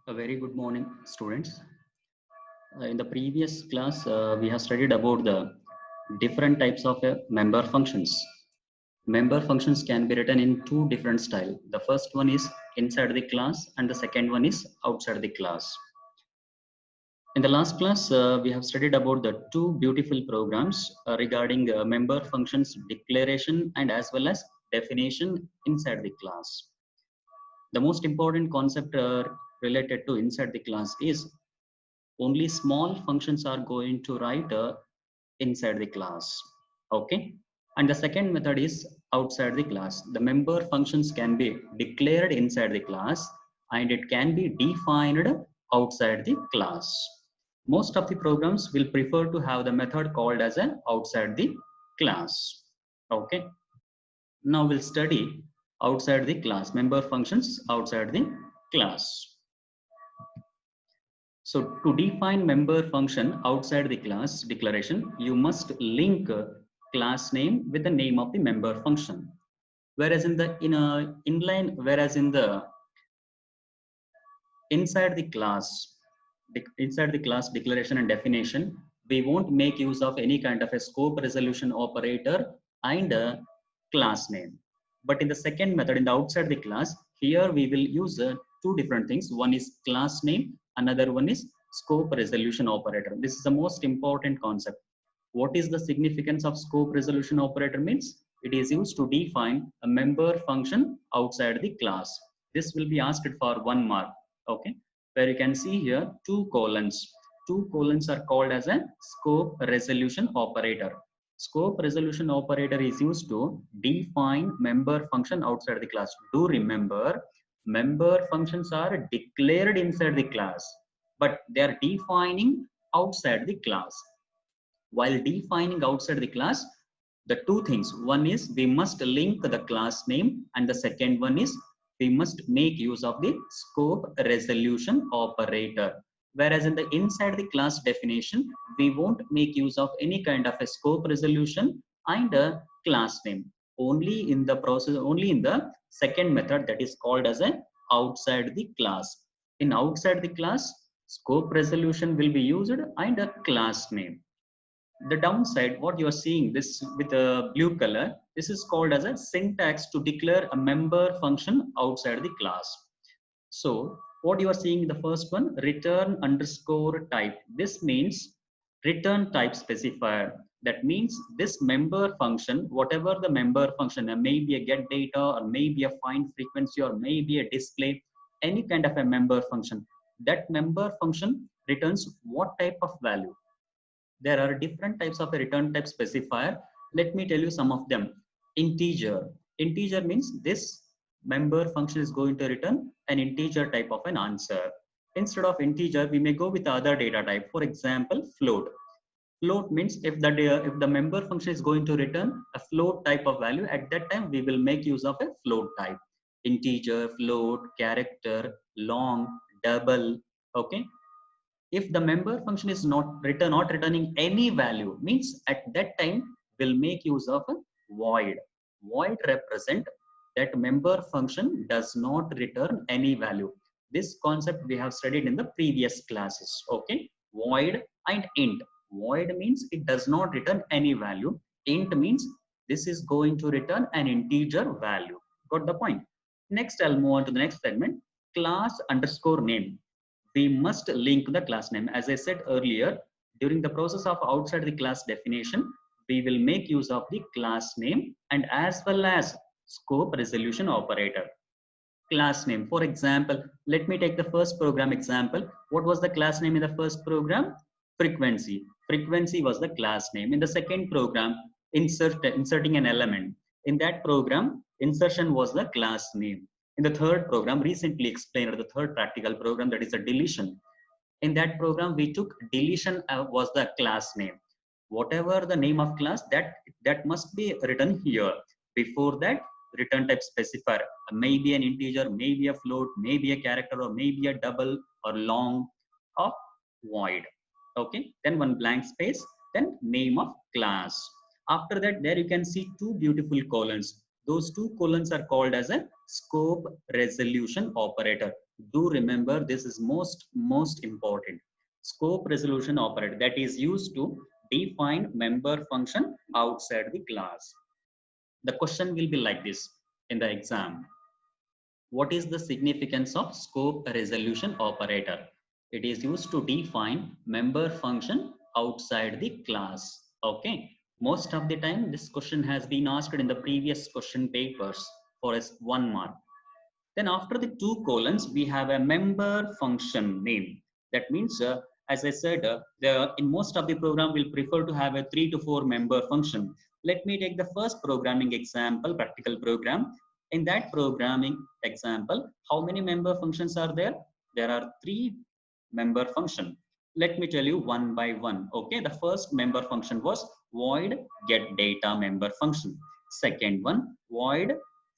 A very good morning, students. In the previous class, we have studied about the different types of member functions. Member functions can be written in two different styles. The first one is inside the class, and the second one is outside the class. In the last class, we have studied about the two beautiful programs regarding member functions declaration and as well as definition inside the class. The most important concept related to inside the class is only small functions are going to write inside the class. Okay. And the second method is outside the class. The member functions can be declared inside the class and it can be defined outside the class. Most of the programs will prefer to have the method called as an outside the class. Okay. Now we'll study outside the class, member functions outside the class. So to define member function outside the class declaration, you must link class name with the name of the member function. Whereas in the inside the class declaration and definition, we won't make use of any kind of a scope resolution operator and a class name. But in the second method, in the outside the class, here we will use two different things. One is class name, another one is scope resolution operator. This is the most important concept. What is the significance of scope resolution operator means? It is used to define a member function outside the class. This will be asked for 1 mark. Okay, where you can see here two colons. Two colons are called as a scope resolution operator. Scope resolution operator is used to define member function outside the class. Do remember, member functions are declared inside the class, but they are defining outside the class. While defining outside the class, the two things, one is we must link the class name and the second one is we must make use of the scope resolution operator. Whereas in the inside the class definition, we won't make use of any kind of a scope resolution and a class name. Only in the second method, that is called as a outside the class. In outside the class, scope resolution will be used and a class name. The downside, what you are seeing this with a blue color, this is called as a syntax to declare a member function outside the class. So what you are seeing in the first one, return underscore type. This means return type specifier. That means this member function, whatever the member function, maybe a get data or maybe a find frequency or maybe a display, any kind of a member function, that member function returns what type of value. There are different types of a return type specifier. Let me tell you some of them. Integer. Integer means this member function is going to return an integer type of an answer. Instead of integer, we may go with other data type. For example, float. Float means if the member function is going to return a float type of value, at that time we will make use of a float type. Integer, float, character, long, double. Okay. If the member function is not returning any value, means at that time we'll make use of a void. Void represent that member function does not return any value. This concept we have studied in the previous classes. Okay, void and int. Void means it does not return any value. Int means this is going to return an integer value. Got the point? Next, I'll move on to the next segment, class underscore name. We must link the class name. As I said earlier, during the process of outside the class definition, we will make use of the class name and as well as scope resolution operator. Class name. For example, let me take the first program example. What was the class name in the first program? Frequency. Frequency was the class name. In the second program, inserting an element. In that program, insertion was the class name. In the third program, recently explained, the third practical program, that is a deletion. In that program, we took deletion was the class name. Whatever the name of class, that must be written here. Before that, return type specifier, maybe an integer, maybe a float, maybe a character, or maybe a double or long or void. Okay, then one blank space, then name of class. After that, there you can see two beautiful colons. Those two colons are called as a scope resolution operator. Do remember, this is most important. Scope resolution operator, that is used to define member function outside the class. The question will be like this in the exam. What is the significance of scope resolution operator? It is used to define member function outside the class. Okay. Most of the time, this question has been asked in the previous question papers for 1 mark. Then after the 2 colons, we have a member function name. That means, as I said, in most of the program, we'll prefer to have a 3 to 4 member function. Let me take the first programming example, practical program. In that programming example, how many member functions are there? There are 3 member function. Let me tell you one by one. Okay, the first member function was void get data member function. Second one, void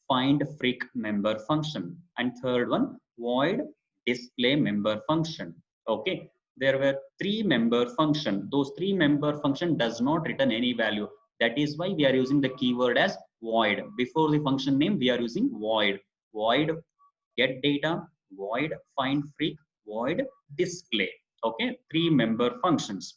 find freq member function, and third one, void display member function. Okay, there were 3 member function. Those 3 member function does not return any value. That is why we are using the keyword as void. Before the function name, we are using void. Void get data, void find freq, void display. Okay, 3 member functions.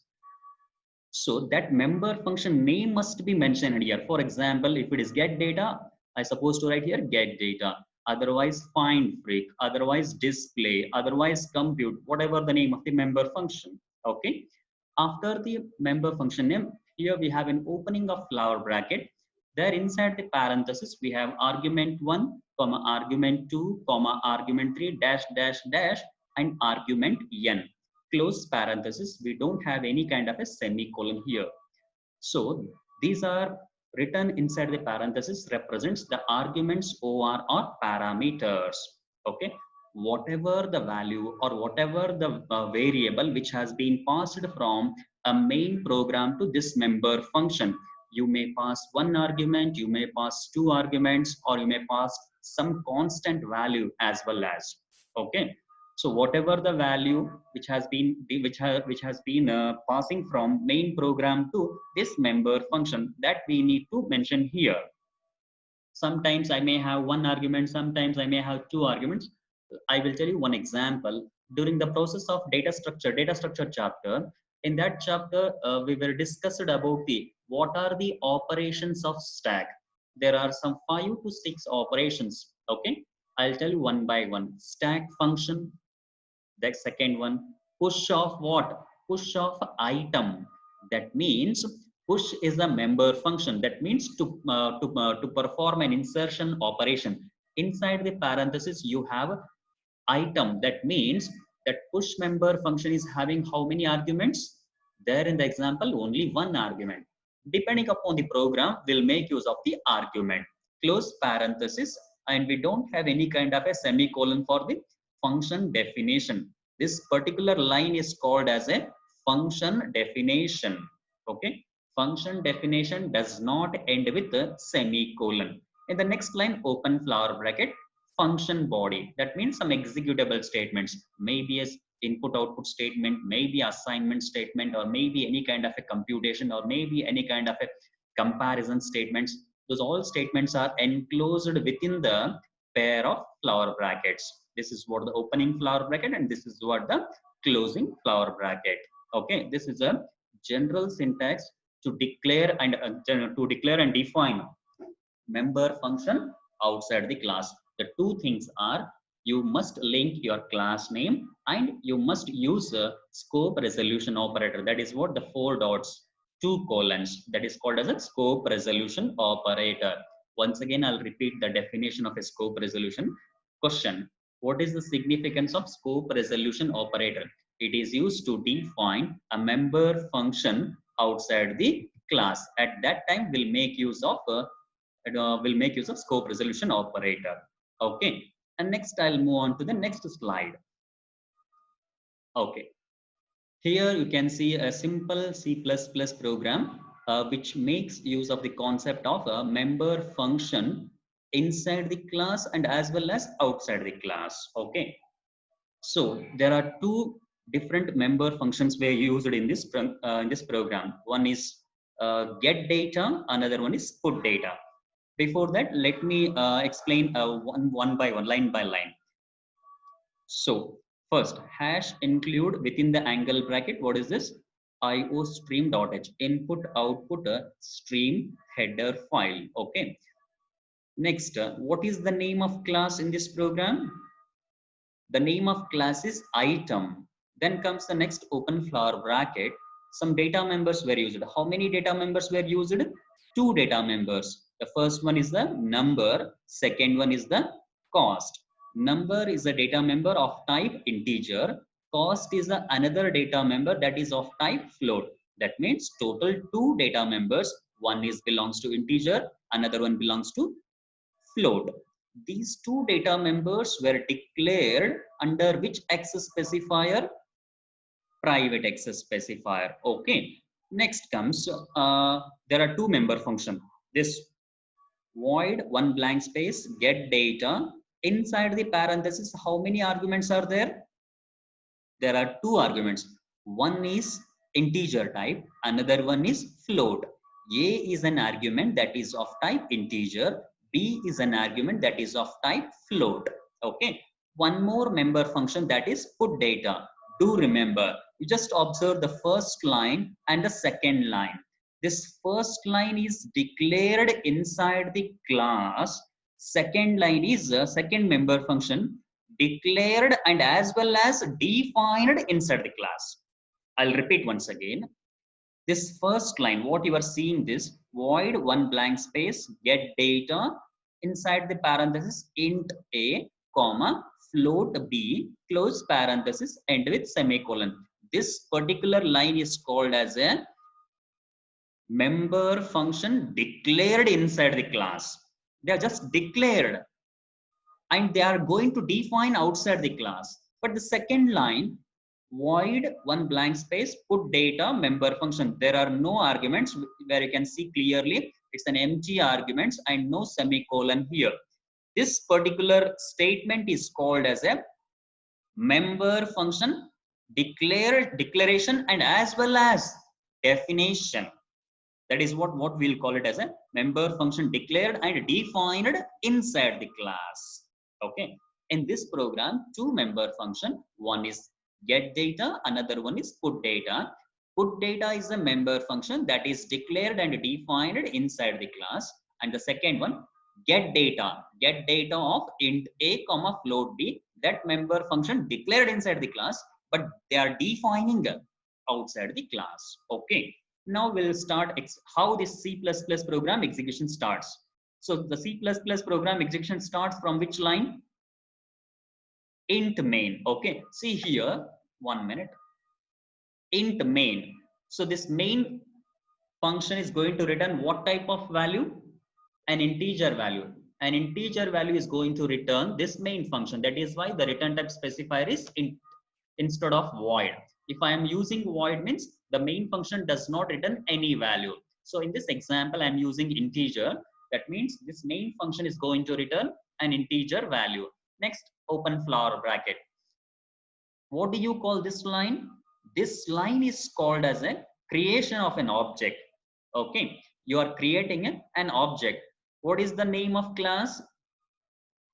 So that member function name must be mentioned here. For example, if it is get data, I supposed to write here get data, otherwise find freq, otherwise display, otherwise compute, whatever the name of the member function. Okay. After the member function name, here we have an opening of flower bracket. There inside the parenthesis, we have argument 1, comma argument 2, comma argument 3, dash, dash, dash, and argument n. Close parenthesis, we don't have any kind of a semicolon here. So these are written inside the parenthesis represents the arguments or parameters. Okay, whatever the value or whatever the variable which has been passed from a main program to this member function. You may pass 1 argument, you may pass 2 arguments, or you may pass some constant value as well as. Okay, so whatever the value which has been passing from main program to this member function, that we need to mention here. Sometimes I may have 1 argument, sometimes I may have 2 arguments. I will tell you one example. During the process of data structure chapter, in that chapter, we were discussed about what are the operations of stack. There are some 5 to 6 operations. Okay, I'll tell you one by one. Stack function. The second one, push of what? Push of item. That means push is a member function. That means to perform an insertion operation. Inside the parenthesis, you have item. That means that push member function is having how many arguments? There in the example, only 1 argument. Depending upon the program, we'll make use of the argument. Close parenthesis, and we don't have any kind of a semicolon for the function definition. This particular line is called as a function definition. Okay, function definition does not end with a semicolon. In the next line, open flower bracket, function body. That means some executable statements, maybe as input output statement, maybe assignment statement, or maybe any kind of a computation, or maybe any kind of a comparison statements. Those all statements are enclosed within the pair of flower brackets. This is what the opening flower bracket, and this is what the closing flower bracket. Okay, this is a general syntax to declare and define member function outside the class. The 2 things are, you must link your class name and you must use a scope resolution operator. That is what the 4 dots, 2 colons, that is called as a scope resolution operator. Once again, I'll repeat the definition of a scope resolution. Question: what is the significance of scope resolution operator? It is used to define a member function outside the class. At that time, we'll make use of scope resolution operator. Okay, and next I'll move on to the next slide. Okay, here you can see a simple C++ program which makes use of the concept of a member function inside the class and as well as outside the class. Okay, so there are 2 different member functions were used in this program. One is get data, another one is put data. Before that, let me explain one by one, line by line. So first, hash include within the angle bracket. What is this? iostream.h, input output stream header file. Okay. Next, what is the name of class in this program? The name of class is item. Then comes the next open flower bracket. Some data members were used. How many data members were used? Two data members. The first one is the number. Second one is the cost. Number is a data member of type integer. Cost is another data member that is of type float. That means total two data members. One is belongs to integer. Another one belongs to float. These two data members were declared under which access specifier? Private access specifier. Okay. Next comes, there are two member function. This void one blank space get data. Inside the parenthesis, how many arguments are there? There are two arguments. One is integer type, another one is float. A is an argument that is of type integer. B is an argument that is of type float. Okay. One more member function, that is put data. Do remember, you just observe the first line and the second line. This first line is declared inside the class. Second line is a second member function declared and as well as defined inside the class. I'll repeat once again. This first line, what you are seeing, this void one blank space get data inside the parenthesis int a comma float b close parenthesis end with semicolon. This particular line is called as a member function declared inside the class. They are just declared and they are going to define outside the class. But the second line, void one blank space put data member function, there are no arguments where you can see clearly it's an empty arguments and no semicolon here. This particular statement is called as a member function declaration and as well as definition. That is what we'll call it as a member function declared and defined inside the class. Okay. In this program, two member function, one is get data, another one is put data. Put data is a member function that is declared and defined inside the class. And the second one, get data of int a comma float b, that member function declared inside the class, but they are defining outside the class. Okay. Now we'll start how this C++ program execution starts. So the C++ program execution starts from which line? Int main. Okay. See here, 1 minute. Int main. So this main function is going to return what type of value? An integer value. An integer value is going to return this main function. That is why the return type specifier is int instead of void. If I am using void means the main function does not return any value. So in this example, I'm using integer. That means this main function is going to return an integer value. Next, open flower bracket. What do you call this line? This line is called as a creation of an object. Okay, you are creating an object. What is the name of class?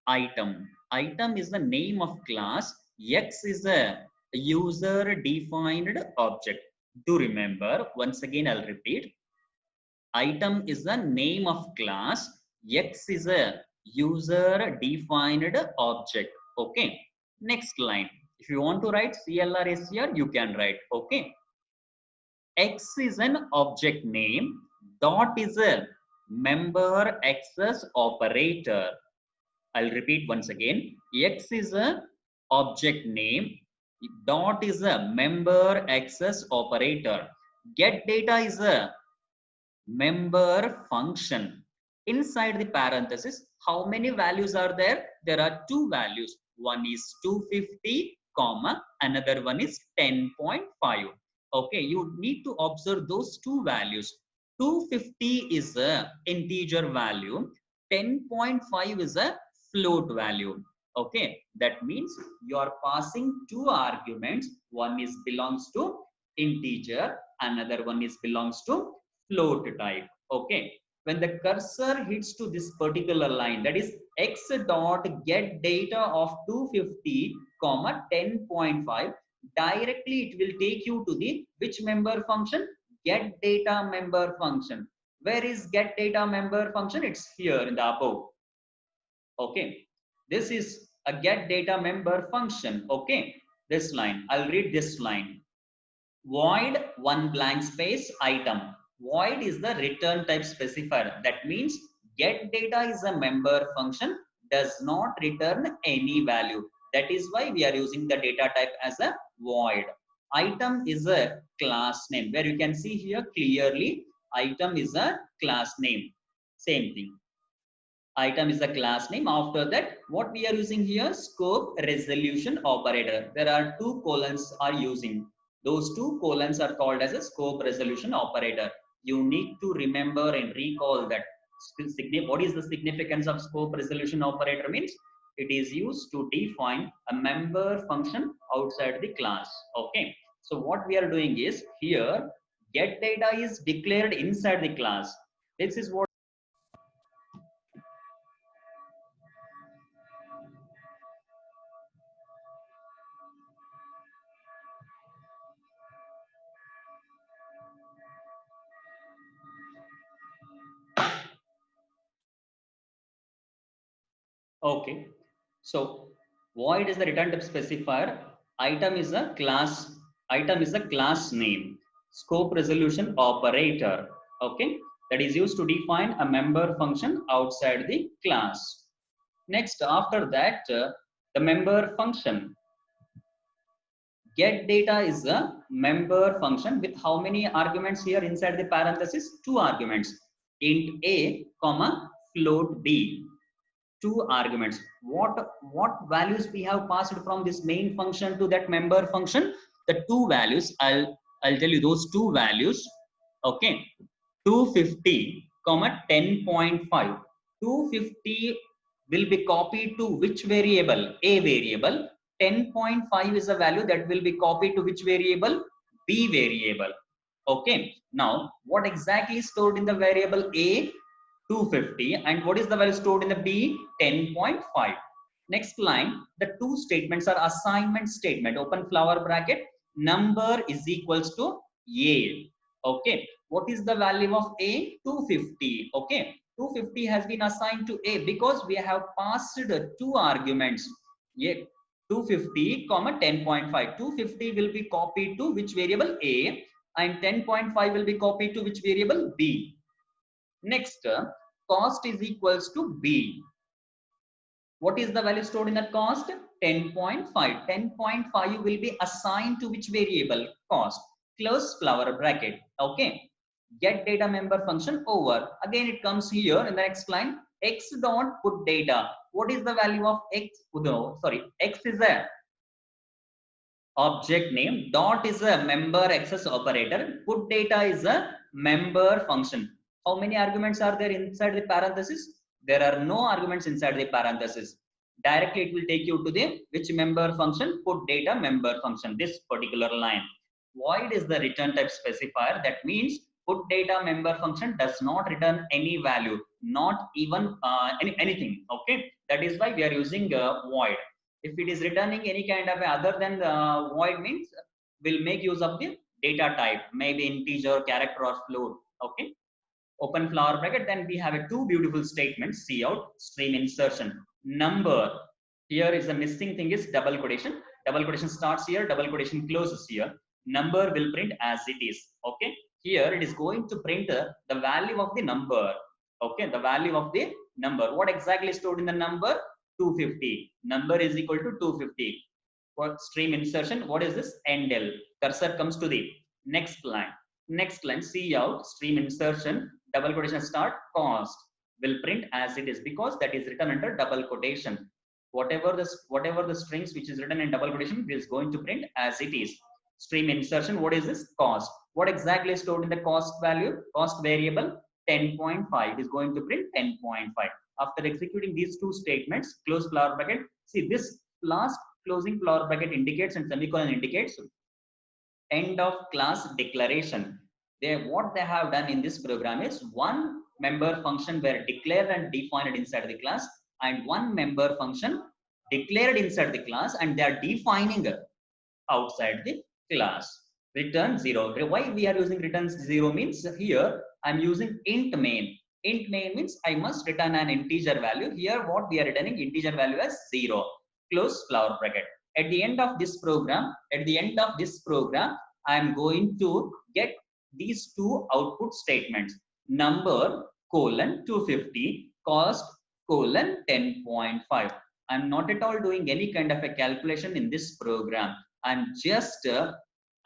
Item. Item is the name of class. X is a user defined object. Do remember, once again I'll repeat. Item is the name of class. X is a user defined object. Okay. Next line. If you want to write CLR you can write. Okay. X is an object name. Dot is a member access operator. I'll repeat once again. X is a object name. Dot is a member access operator. Get data is a member function. Inside the parenthesis, how many values are there? There are two values. One is 250, comma, another one is 10.5. Okay, you need to observe those two values. 250 is a integer value. 10.5 is a float value. Okay, that means you are passing two arguments. One is belongs to integer, another one is belongs to float type. Okay, when the cursor hits to this particular line, that is x dot get data of 250 comma 10.5, directly it will take you to the which member function? Get data member function. Where is get data member function? It's here in the above. Okay, this is a get data member function. Okay, this line, I'll read this line. Void one blank space item. Void is the return type specifier. That means get data is a member function, does not return any value. That is why we are using the data type as a void. Item is a class name, where you can see here clearly item is a class name. Same thing, item is a class name. After that, what we are using here? Scope resolution operator. There are two colons are using. Those two colons are called as a scope resolution operator. You need to remember and recall that. What is the significance of scope resolution operator? Means it is used to define a member function outside the class. Okay, so what we are doing is here get data is declared inside the class. This is what. Okay, so void is the return type specifier. Item is a class. Item is a class name. Scope resolution operator. Okay, that is used to define a member function outside the class. Next, after that, the member function. Get data is a member function with how many arguments here inside the parenthesis? 2 arguments. Int a, comma float b. 2 arguments. What values we have passed from this main function to that member function? The 2 values, I'll tell you those 2 values. Okay, 250 comma 10.5. 250 will be copied to which variable? A variable. 10.5 is a value that will be copied to which variable? B variable. Okay, now what exactly is stored in the variable A? 250, and what is the value stored in the B? 10.5. Next line, the two statements are assignment statement. Open flower bracket, number is equals to A. Okay, what is the value of A? 250. Okay, 250 has been assigned to A because we have passed 2 arguments. Yeah, 250 comma 10.5. 250 will be copied to which variable? A, and 10.5 will be copied to which variable? B. Next, cost is equals to B. What is the value stored in that cost? 10.5. 10.5 will be assigned to which variable? Cost. Close flower bracket. Okay. Get data member function over. Again, it comes here in the next line. X dot put data. What is the value of X? No, sorry. X is a object name. Dot is a member access operator. Put data is a member function. How many arguments are there inside the parenthesis? There are no arguments inside the parenthesis. Directly it will take you to the which member function? Put data member function, this particular line. Void is the return type specifier. That means put data member function does not return any value, not even anything. Okay, that is why we are using void. If it is returning any kind of other than the void, means we'll make use of the data type, maybe integer, character, or float. Okay, open flower bracket. Then we have a 2 beautiful statements. See out, stream insertion, number. Here is the missing thing is double quotation. Double quotation starts here, double quotation closes here. Number will print as it is. Okay, here it is going to print the value of the number. Okay, the value of the number. What exactly is stored in the number? 250. Number is equal to 250. For stream insertion, what is this? Endl. Cursor comes to the next line. Next line, see out, stream insertion, double quotation start, cost will print as it is because that is written under double quotation. Whatever the strings which is written in double quotation is going to print as it is. Stream insertion, what is this? Cost. What exactly is stored in the cost value? Cost variable 10.5 is going to print 10.5. After executing these 2 statements, close flower bracket. See, this last closing flower bracket indicates and semicolon indicates end of class declaration. What they have done in this program is one member function were declared and defined inside the class, and one member function declared inside the class and they are defining outside the class. Return 0. Why we are using return 0 means here I'm using int main. Int main means I must return an integer value. Here what we are returning integer value as 0. Close flower bracket. At the end of this program, I am going to get these two output statements. Number colon 250, cost colon 10.5. I'm not at all doing any kind of a calculation in this program. I'm just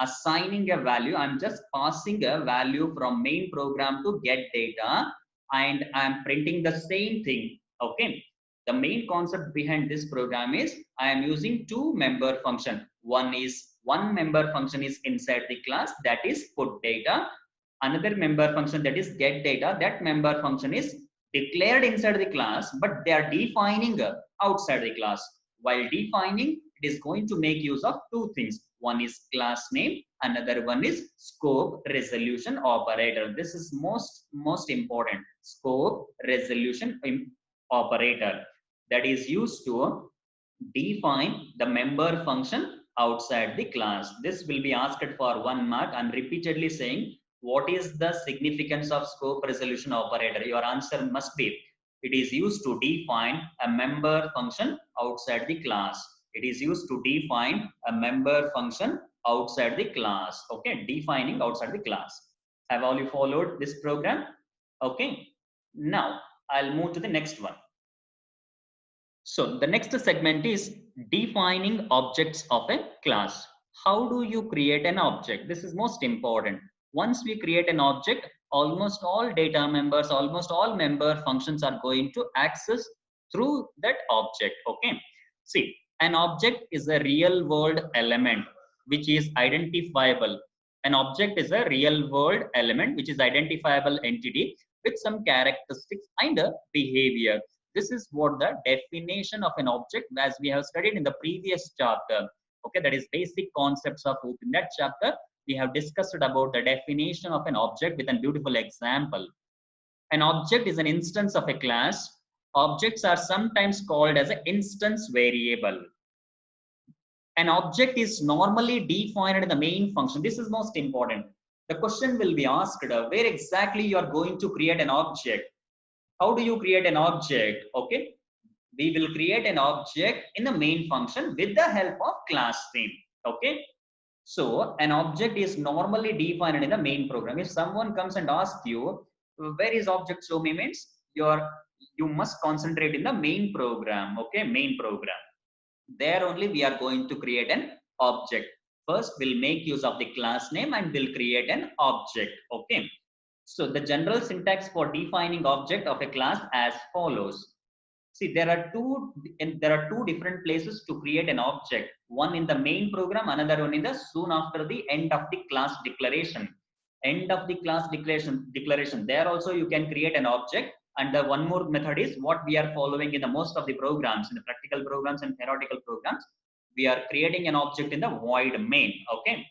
assigning a value. I'm just passing a value from main program to get data, and I'm printing the same thing. Okay. The main concept behind this program is I am using two member function. One member function is inside the class, that is put data. Another member function, that is get data. That member function is declared inside the class, but they are defining outside the class. While defining, it is going to make use of two things. One is class name, another one is scope resolution operator. This is most important. Scope resolution operator that is used to define the member function outside the class. This will be asked for 1 mark. I'm repeatedly saying, what is the significance of scope resolution operator? Your answer must be, it is used to define a member function outside the class. It is used to define a member function outside the class. Okay, defining outside the class. Have all you followed this program? Okay, now I'll move to the next one. So the next segment is defining objects of a class. How do you create an object? This is most important. Once we create an object, almost all data members, almost all member functions are going to access through that object. Okay. See, an object is a real world element which is identifiable. An object is a real world element which is identifiable entity with some characteristics and a behavior. This is what the definition of an object, as we have studied in the previous chapter. Okay, that is basic concepts of OOP. In that chapter, we have discussed about the definition of an object with a beautiful example. An object is an instance of a class. Objects are sometimes called as an instance variable. An object is normally defined in the main function. This is most important. The question will be asked, where exactly you are going to create an object? How do you create an object? Okay, we will create an object in the main function with the help of class name. Okay, so an object is normally defined in the main program. If someone comes and asks you, where is object show me, means you must concentrate in the main program. Okay, main program. There only we are going to create an object. First, we'll make use of the class name and we'll create an object. Okay. So the general syntax for defining object of a class as follows. See, there are two different places to create an object. One in the main program, another one in the soon after the end of the class declaration. End of the class declaration. There also you can create an object. And the one more method is what we are following in the most of the programs, in the practical programs and theoretical programs. We are creating an object in the void main. Okay,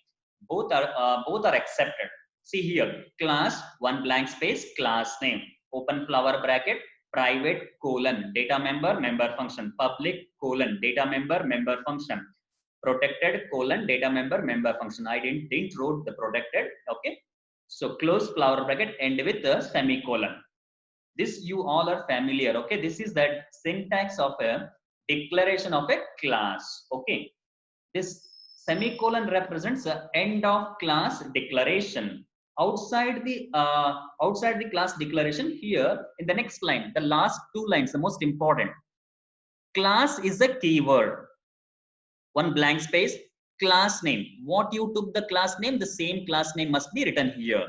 both are accepted. See here, class, one blank space, class name, open flower bracket, private colon, data member, member function, public colon, data member, member function, protected colon, data member, member function. I didn't wrote the protected. Okay, so close flower bracket, end with a semicolon. This you all are familiar. Okay, this is that syntax of a declaration of a class. Okay, this semicolon represents the end of class declaration. Outside the class declaration, here in the next line, the last two lines, the most important. Class is a keyword. One blank space, class name. What you took the class name, the same class name must be written here.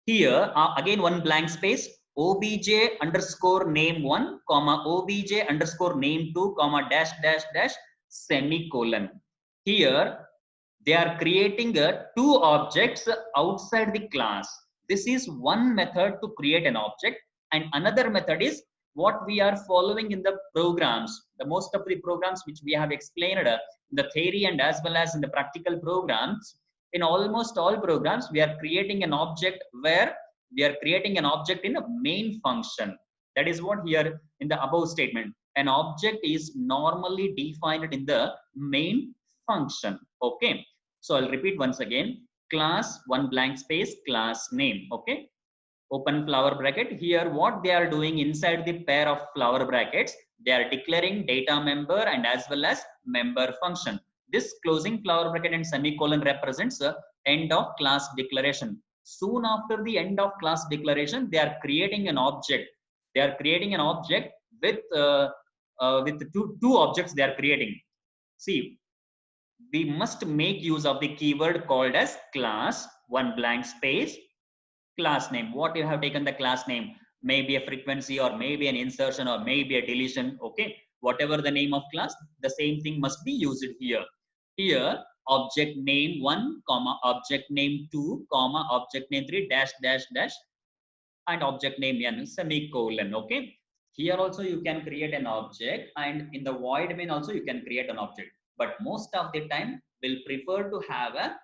Here again one blank space, obj underscore name 1 comma obj underscore name 2 comma dash dash dash semicolon. Here they are creating two objects outside the class. This is one method to create an object, and another method is what we are following in the programs. The most of the programs which we have explained in the theory and as well as in the practical programs. In almost all programs, we are creating an object where We are creating an object in a main function. That is what here in the above statement. An object is normally defined in the main function. Okay. So I'll repeat once again. Class, one blank space, class name. Okay. Open flower bracket. Here what they are doing inside the pair of flower brackets, they are declaring data member and as well as member function. This closing flower bracket and semicolon represents the end of class declaration. Soon after the end of class declaration, they are creating an object. They are creating an object with two objects they are creating. See, we must make use of the keyword called as class, one blank space, class name. What you have taken the class name, maybe a frequency or maybe an insertion or maybe a deletion. Okay, whatever the name of class, the same thing must be used here. Here object name 1 comma object name 2 comma object name 3 dash dash dash and object name n semicolon. Okay, here also you can create an object and in the void main also you can create an object, but most of the time we'll prefer to have a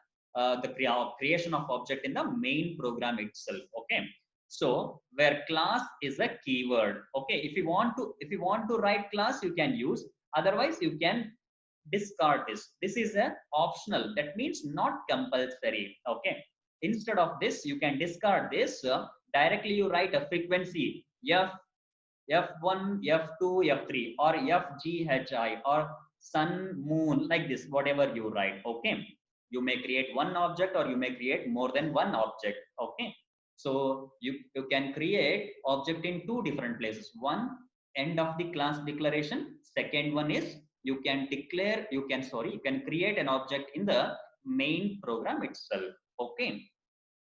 the creation of object in the main program itself. Okay, so where class is a keyword. Okay, if you want to write class, you can use, otherwise you can discard this. This is a optional, that means not compulsory. Okay, instead of this you can discard this. Directly you write a frequency f f1 f2 f3 or fghi or sun moon, like this, whatever you write. Okay, you may create one object or you may create more than one object. Okay, so you can create object in two different places. One, end of the class declaration. Second one is you can create an object in the main program itself. Okay,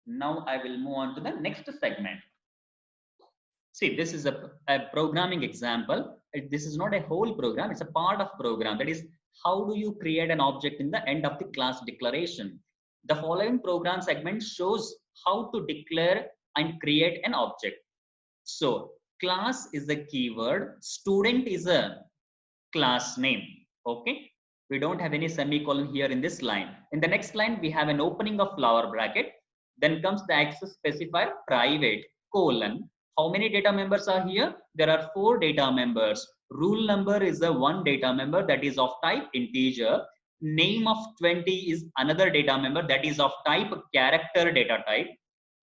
now I will move on to the next segment. See, this is a programming example. This is not a whole program, it's a part of program. That is, how do you create an object in the end of the class declaration? The following program segment shows how to declare and create an object. So class is a keyword, student is a class name. Okay, we don't have any semicolon here in this line. In the next line, we have an opening of flower bracket. Then comes the access specifier private colon. How many data members are here? There are 4 data members. Rule number is the one data member that is of type integer. Name of 20 is another data member that is of type character data type.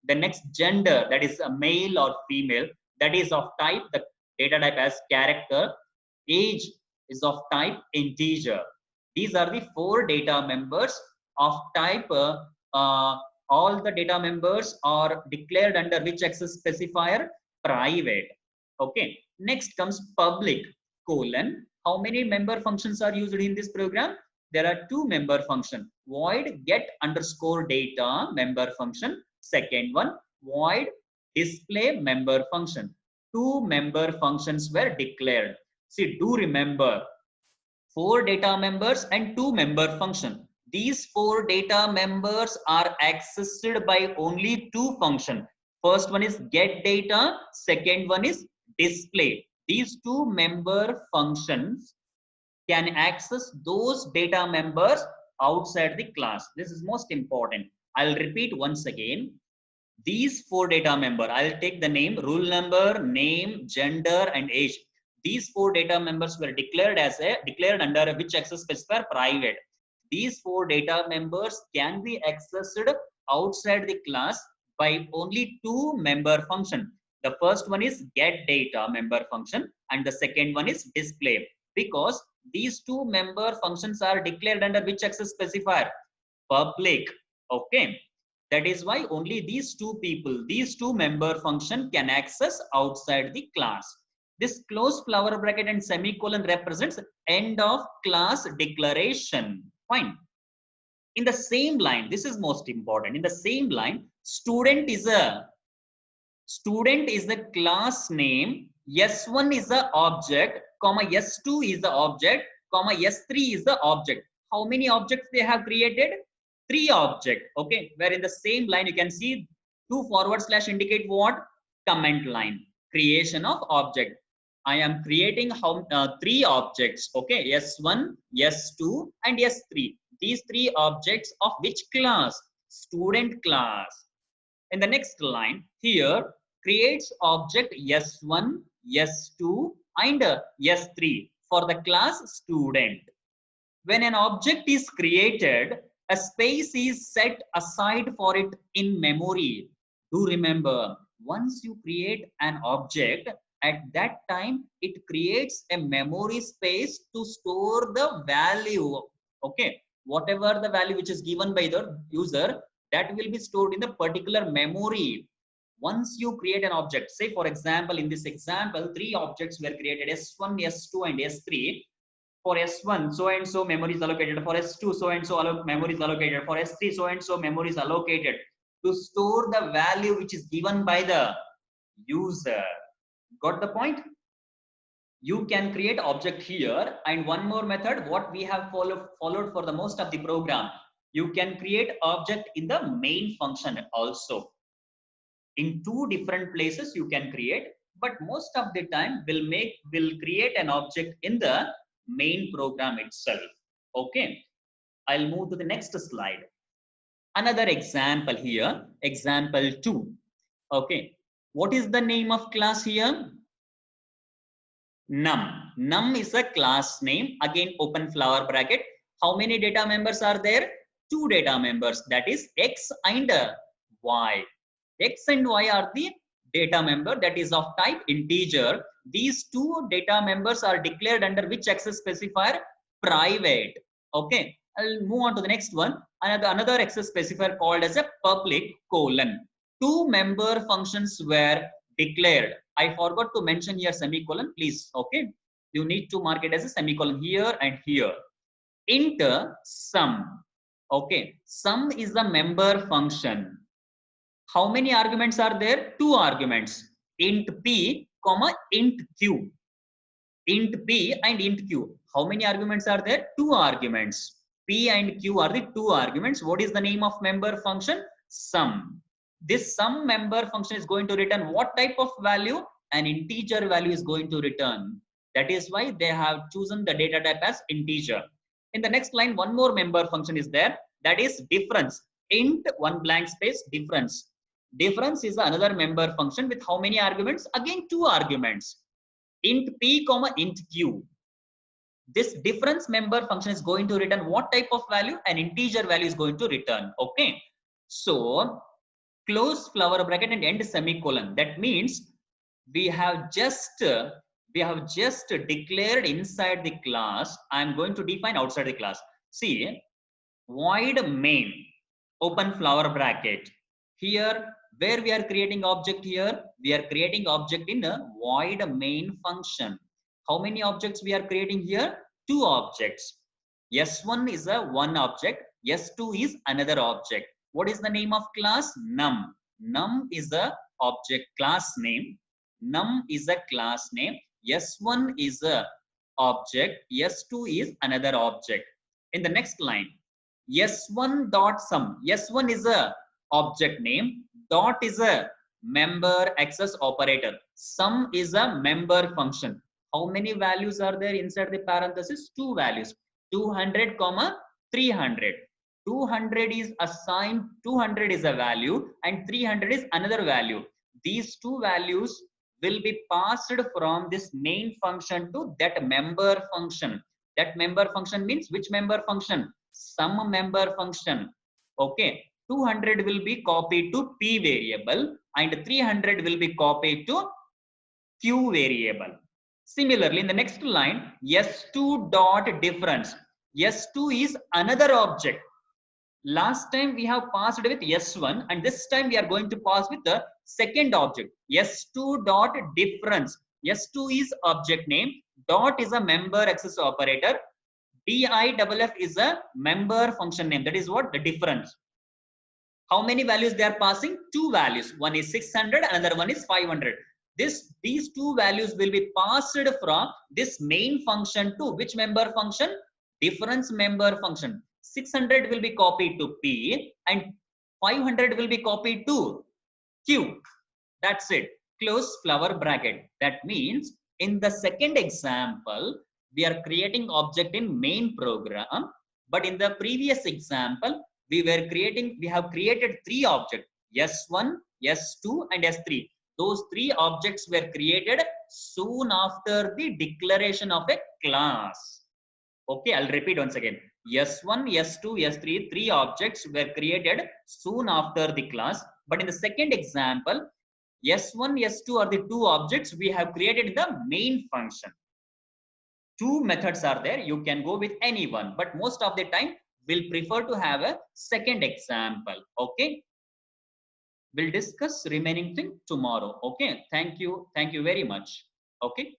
The next gender, that is a male or female, that is of type the data type as character. Age is of type integer. These are the 4 data members of type all the data members are declared under which access specifier? Private. Okay, next comes public colon. How many member functions are used in this program? There are 2 member function. Void get underscore data member function. Second one, void display member function. 2 member functions were declared. See, do remember 4 data members and 2 member function. These 4 data members are accessed by only 2 functions. First one is get data, second one is display. These 2 member functions can access those data members outside the class. This is most important. I'll repeat once again. These 4 data member, I'll take the name, rule number, name, gender, and age. These 4 data members were declared under which access specifier? Private. These 4 data members can be accessed outside the class by only 2 member function. The first one is get data member function and the second one is display, because these 2 member functions are declared under which access specifier? Public. Okay, that is why only these 2 people, these 2 member function can access outside the class. This close flower bracket and semicolon represents end of class declaration. Fine. In the same line, this is most important. In the same line, student is the class name. S1 is the object, comma S2 is the object, comma S3 is the object. How many objects they have created? 3 objects. Okay, where in the same line you can see 2 forward slash indicate what? Comment line. Creation of object. I am creating 3 objects. Okay, S1, S2, and S3. These 3 objects of which class? Student class. In the next line, here creates object S1, S2 and S3 for the class student. When an object is created, a space is set aside for it in memory. Do remember, once you create an object, at that time it creates a memory space to store the value. Okay, whatever the value which is given by the user, that will be stored in the particular memory. Once you create an object, say for example, in this example, 3 objects were created, S1, S2 and S3. For S1, so and so memory is allocated. For S2, so and so memory is allocated. For S3, so and so memory is allocated to store the value which is given by the user. Got the point? You can create object here, and one more method what we have followed for the most of the program. You can create object in the main function also. In 2 different places you can create, but most of the time will create an object in the main program itself. Okay, I'll move to the next slide. Another example here, example 2. Okay, what is the name of class here? Num. Num is a class name. Again, open flower bracket. How many data members are there? 2 data members, that is X and Y. X and Y are the data member that is of type integer. These 2 data members are declared under which access specifier? Private. Okay, I'll move on to the next one. Another access specifier called as a public colon. 2 member functions were declared. I forgot to mention here semicolon, please. Okay, you need to mark it as a semicolon here and here. Int sum. Okay, sum is the member function. How many arguments are there? 2 arguments. Int p, comma int q. Int p and int q. How many arguments are there? 2 arguments. P and q are the 2 arguments. What is the name of member function? Sum. This sum member function is going to return what type of value? An integer value is going to return. That is why they have chosen the data type as integer. In the next line, one more member function is there. That is difference. Int one blank space difference. Difference is another member function with how many arguments? Again 2 arguments. Int p comma int q. This difference member function is going to return what type of value? An integer value is going to return. Okay. So close flower bracket and end semicolon. That means we have just declared inside the class. I'm going to define outside the class. See, void main, open flower bracket. Here, where we are creating object here, we are creating object in a void main function. How many objects we are creating here? 2 objects. S1 is a one object. S2 is another object. What is the name of class? Num. Num is a object class name. Num is a class name. S1 is a object. S2 is another object. In the next line, S1 dot sum. S1 is a object name. Dot is a member access operator. Sum is a member function. How many values are there inside the parenthesis? 2 values. 200 comma 300. 200 is assigned, 200 is a value and 300 is another value. These 2 values will be passed from this main function to that member function. That member function means which member function? Sum member function. Okay, 200 will be copied to p variable and 300 will be copied to q variable. Similarly, in the next line, S2 dot difference. S2 is another object. Last time we have passed with S1 and this time we are going to pass with the second object. S2 dot difference. S2 is object name. Dot is a member access operator. DIFF is a member function name. That is what? The difference. How many values they are passing? 2 values. One is 600, another one is 500. These 2 values will be passed from this main function to which member function? Difference member function. 600 will be copied to P and 500 will be copied to Q. That's it. Close flower bracket. That means in the second example, we are creating object in main program. But in the previous example, we have created 3 objects. S1, S2 and S3. Those three objects were created soon after the declaration of a class. Okay, I'll repeat once again. S1, S2, S3, three objects were created soon after the class. But in the second example, S1, S2 are the two objects we have created in the main function. Two methods are there. You can go with any one, but most of the time we'll prefer to have a second example. Okay. We'll discuss remaining thing tomorrow. Okay. Thank you. Thank you very much. Okay.